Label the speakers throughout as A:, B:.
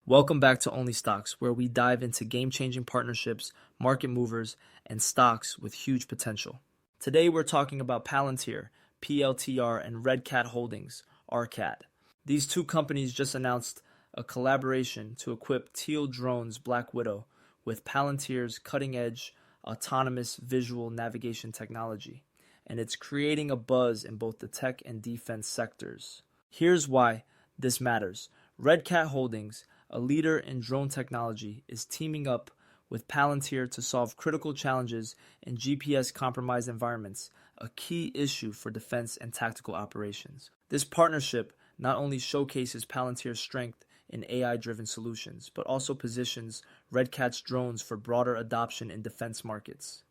A: Welcome back to Only Stocks, where we dive into game-changing partnerships, market movers, and stocks with huge potential. Today we're talking about Palantir, PLTR, and RCAT Holdings, RCAT. These two companies just announced a collaboration to equip Teal Drones Black Widow with Palantir's cutting-edge autonomous visual navigation technology, and it's creating a buzz in both the tech and defense sectors. Here's why this matters. RCAT Holdings, a leader in drone technology, is teaming up with Palantir to solve critical challenges in GPS-compromised environments, a key issue for defense and tactical operations. This partnership not only showcases Palantir's strength in AI-driven solutions, but also positions RCAT's drones for broader adoption in defense markets.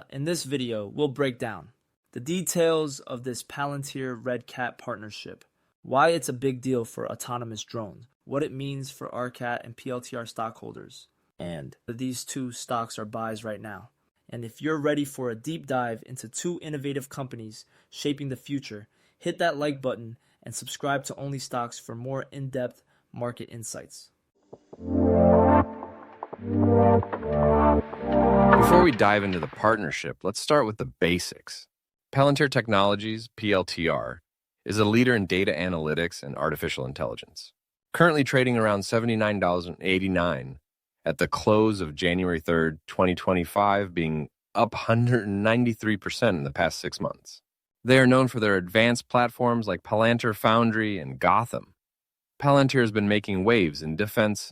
A: In this video, we'll break down the details of this Palantir-RCAT partnership, why it's a big deal for autonomous drones, what it means for RCAT and PLTR stockholders, and these two stocks are buys right now. And if you're ready for a deep dive into two innovative companies shaping the future, hit that like button and subscribe to Only Stocks for more in-depth market insights.
B: Before we dive into the partnership, let's start with the basics. Palantir Technologies, PLTR, is a leader in data analytics and artificial intelligence, currently trading around $79.89 at the close of January 3rd, 2025, being up 193% in the past 6 months. They are known for their advanced platforms like Palantir Foundry and Gotham. Palantir has been making waves in defense,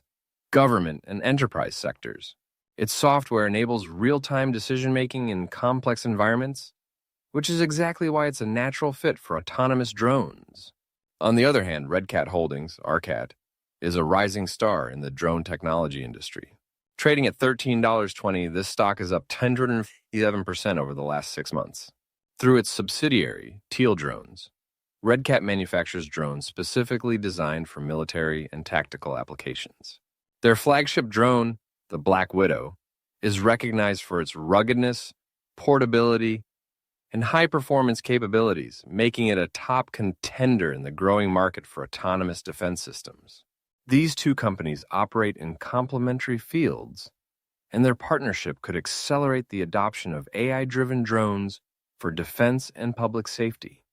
B: government, and enterprise sectors. Its software enables real-time decision-making in complex environments, which is exactly why it's a natural fit for autonomous drones. On the other hand, RCAT Holdings, RCAT, is a rising star in the drone technology industry. Trading at $13.20, this stock is up 157% over the last 6 months. Through its subsidiary, Teal Drones, RCAT manufactures drones specifically designed for military and tactical applications. Their flagship drone, the Black Widow, is recognized for its ruggedness, portability, and high-performance capabilities, making it a top contender in the growing market for autonomous defense systems. These two companies operate in complementary fields, and their partnership could accelerate the adoption of AI-driven drones for defense and public safety.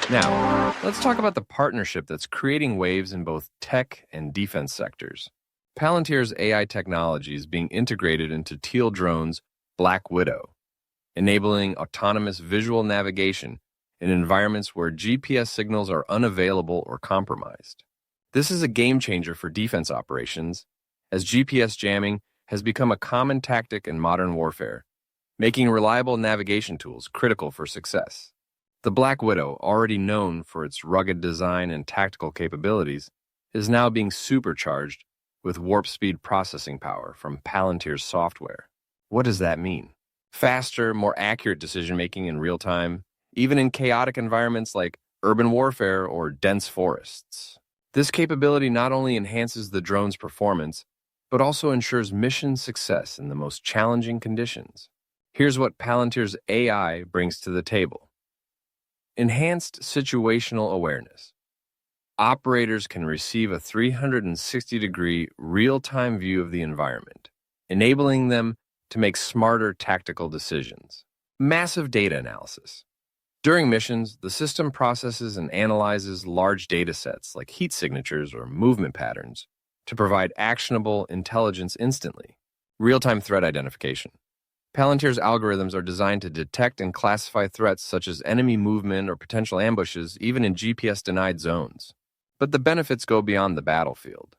B: Now, let's talk about the partnership that's creating waves in both tech and defense sectors. Palantir's AI technology is being integrated into Teal Drones Black Widow, enabling autonomous visual navigation in environments where GPS signals are unavailable or compromised. This is a game changer for defense operations, as GPS jamming has become a common tactic in modern warfare, making reliable navigation tools critical for success. The Black Widow, already known for its rugged design and tactical capabilities, is now being supercharged with warp-speed processing power from Palantir's software. What does that mean? Faster, more accurate decision-making in real time, even in chaotic environments like urban warfare or dense forests. This capability not only enhances the drone's performance, but also ensures mission success in the most challenging conditions. Here's what Palantir's AI brings to the table. Enhanced situational awareness. Operators can receive a 360-degree real-time view of the environment, enabling them to make smarter tactical decisions. Massive data analysis. During missions, the system processes and analyzes large data sets like heat signatures or movement patterns to provide actionable intelligence instantly. Real-time threat identification. Palantir's algorithms are designed to detect and classify threats such as enemy movement or potential ambushes, even in GPS-denied zones. But the benefits go beyond the battlefield.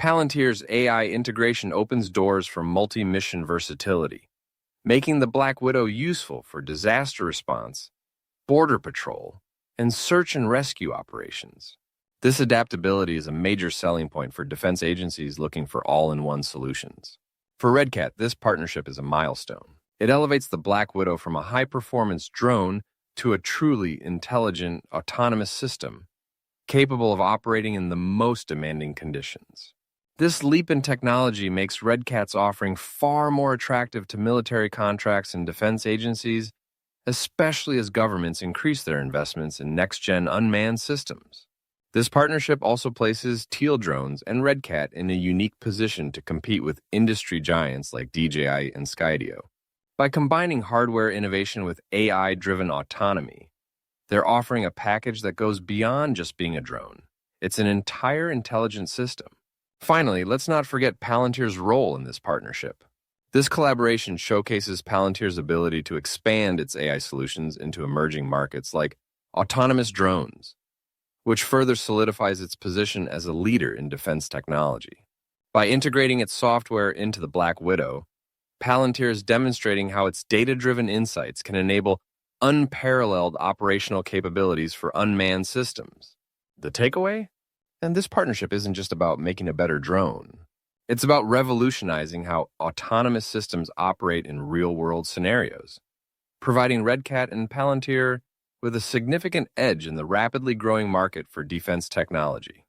B: Palantir's AI integration opens doors for multi-mission versatility, making the Black Widow useful for disaster response, border patrol, and search and rescue operations. This adaptability is a major selling point for defense agencies looking for all-in-one solutions. For RCAT, this partnership is a milestone. It elevates the Black Widow from a high-performance drone to a truly intelligent, autonomous system, capable of operating in the most demanding conditions. This leap in technology makes Red Cat's offering far more attractive to military contracts and defense agencies, especially as governments increase their investments in next-gen unmanned systems. This partnership also places Teal Drones and Red Cat in a unique position to compete with industry giants like DJI and Skydio. By combining hardware innovation with AI-driven autonomy, they're offering a package that goes beyond just being a drone. It's an entire intelligent system. Finally, let's not forget Palantir's role in this partnership. This collaboration showcases Palantir's ability to expand its AI solutions into emerging markets like autonomous drones, which further solidifies its position as a leader in defense technology. By integrating its software into the Black Widow, Palantir is demonstrating how its data-driven insights can enable unparalleled operational capabilities for unmanned systems. The takeaway? And this partnership isn't just about making a better drone. It's about revolutionizing how autonomous systems operate in real-world scenarios, providing Red Cat and Palantir with a significant edge in the rapidly growing market for defense technology.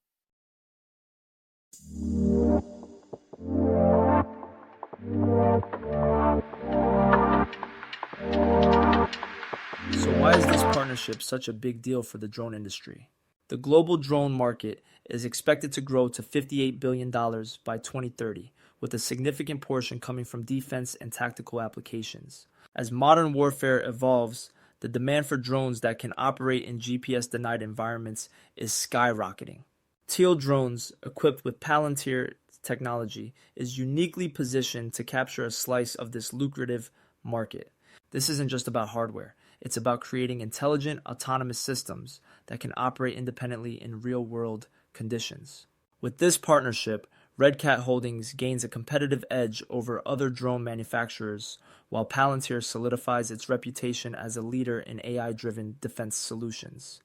A: So why is this partnership such a big deal for the drone industry? The global drone market is expected to grow to $58 billion by 2030, with a significant portion coming from defense and tactical applications. As modern warfare evolves, the demand for drones that can operate in GPS-denied environments is skyrocketing. Teal Drones, equipped with Palantir technology, is uniquely positioned to capture a slice of this lucrative market. This isn't just about hardware. It's about creating intelligent, autonomous systems that can operate independently in real-world conditions. With this partnership, Red Cat Holdings gains a competitive edge over other drone manufacturers, while Palantir solidifies its reputation as a leader in AI-driven defense solutions.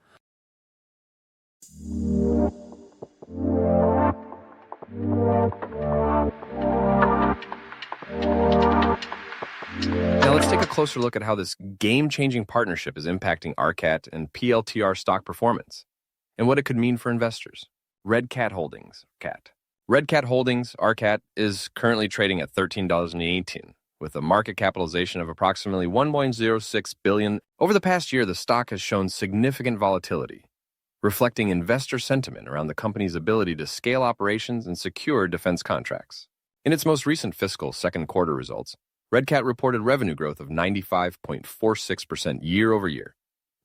B: Now let's take a closer look at how this game-changing partnership is impacting RCAT and PLTR stock performance, and what it could mean for investors. Red Cat Holdings, CAT. Red Cat Holdings, RCAT, is currently trading at $13.18, with a market capitalization of approximately $1.06 billion. Over the past year, the stock has shown significant volatility, reflecting investor sentiment around the company's ability to scale operations and secure defense contracts. In its most recent fiscal second quarter results, Red Cat reported revenue growth of 95.46% year over year,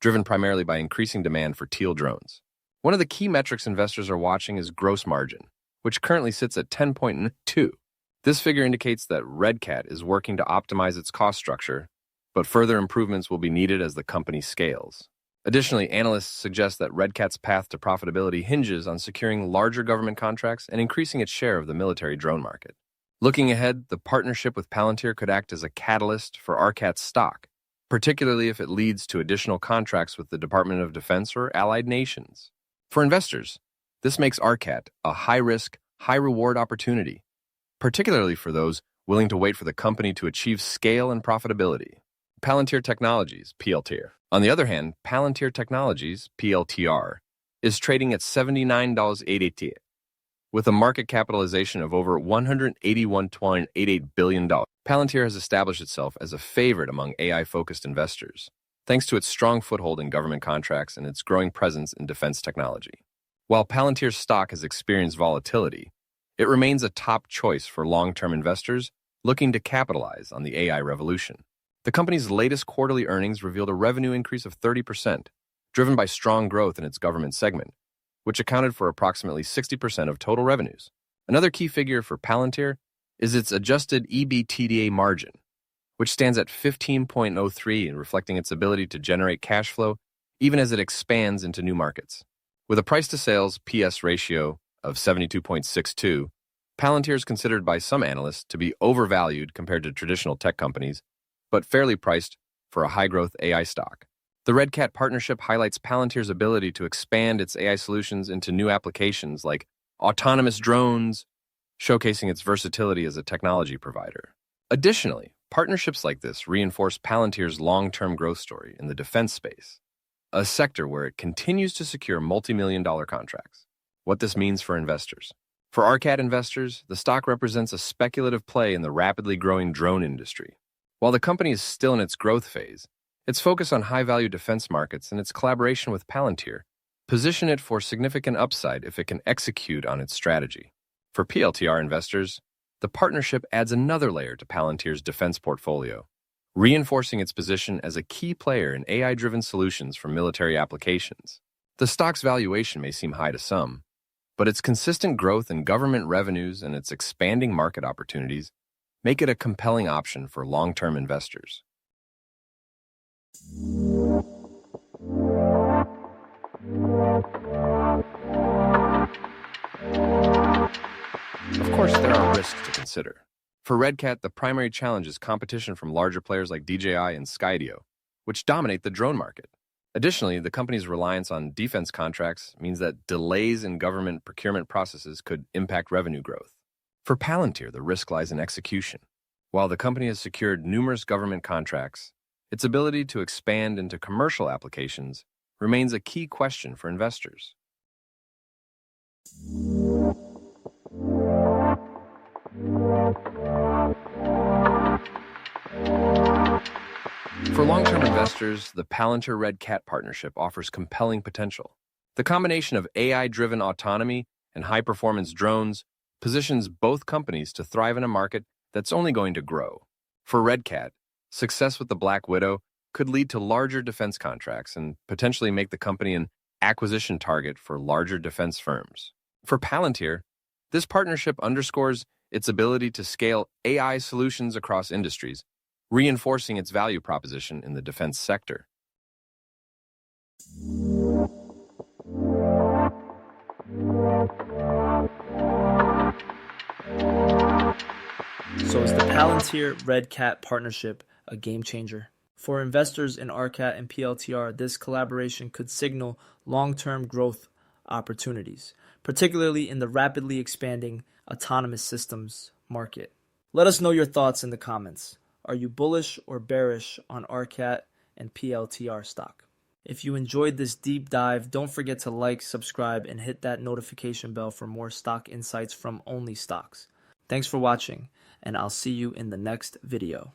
B: driven primarily by increasing demand for Teal drones. One of the key metrics investors are watching is gross margin, which currently sits at 10.2. This figure indicates that Red Cat is working to optimize its cost structure, but further improvements will be needed as the company scales. Additionally, analysts suggest that Red Cat's path to profitability hinges on securing larger government contracts and increasing its share of the military drone market. Looking ahead, the partnership with Palantir could act as a catalyst for RCAT's stock, particularly if it leads to additional contracts with the Department of Defense or allied nations. For investors, this makes RCAT a high-risk, high-reward opportunity, particularly for those willing to wait for the company to achieve scale and profitability. Palantir Technologies, PLTR. On the other hand, Palantir Technologies, PLTR, is trading at $79.88, with a market capitalization of over $181.88 billion. Palantir has established itself as a favorite among AI-focused investors, thanks to its strong foothold in government contracts and its growing presence in defense technology. While Palantir's stock has experienced volatility, it remains a top choice for long-term investors looking to capitalize on the AI revolution. The company's latest quarterly earnings revealed a revenue increase of 30%, driven by strong growth in its government segment, which accounted for approximately 60% of total revenues. Another key figure for Palantir is its adjusted EBITDA margin, which stands at 15.03%, reflecting its ability to generate cash flow even as it expands into new markets. With a price-to-sales PS ratio of 72.62, Palantir is considered by some analysts to be overvalued compared to traditional tech companies, but fairly priced for a high-growth AI stock. The Red Cat partnership highlights Palantir's ability to expand its AI solutions into new applications like autonomous drones, showcasing its versatility as a technology provider. Additionally, partnerships like this reinforce Palantir's long-term growth story in the defense space, a sector where it continues to secure multi-million-dollar contracts. What this means for investors. For RCAT investors, the stock represents a speculative play in the rapidly growing drone industry. While the company is still in its growth phase, its focus on high-value defense markets and its collaboration with Palantir position it for significant upside if it can execute on its strategy. For PLTR investors, the partnership adds another layer to Palantir's defense portfolio, reinforcing its position as a key player in AI-driven solutions for military applications. The stock's valuation may seem high to some, but its consistent growth in government revenues and its expanding market opportunities make it a compelling option for long-term investors. Of course, there are risks to consider. For RCAT, the primary challenge is competition from larger players like DJI and Skydio, which dominate the drone market. Additionally, the company's reliance on defense contracts means that delays in government procurement processes could impact revenue growth. For Palantir, the risk lies in execution. While the company has secured numerous government contracts, its ability to expand into commercial applications remains a key question for investors. For long-term investors, the Palantir RCAT partnership offers compelling potential. The combination of AI-driven autonomy and high-performance drones positions both companies to thrive in a market that's only going to grow. For RCAT, success with the Black Widow could lead to larger defense contracts and potentially make the company an acquisition target for larger defense firms. For Palantir, this partnership underscores its ability to scale AI solutions across industries, reinforcing its value proposition in the defense sector.
A: So is the Palantir RCAT partnership a game changer? For investors in RCAT and PLTR, this collaboration could signal long-term growth opportunities, particularly in the rapidly expanding autonomous systems market. Let us know your thoughts in the comments. Are you bullish or bearish on RCAT and PLTR stock? If you enjoyed this deep dive, don't forget to like, subscribe, and hit that notification bell for more stock insights from Only Stocks. Thanks for watching, and I'll see you in the next video.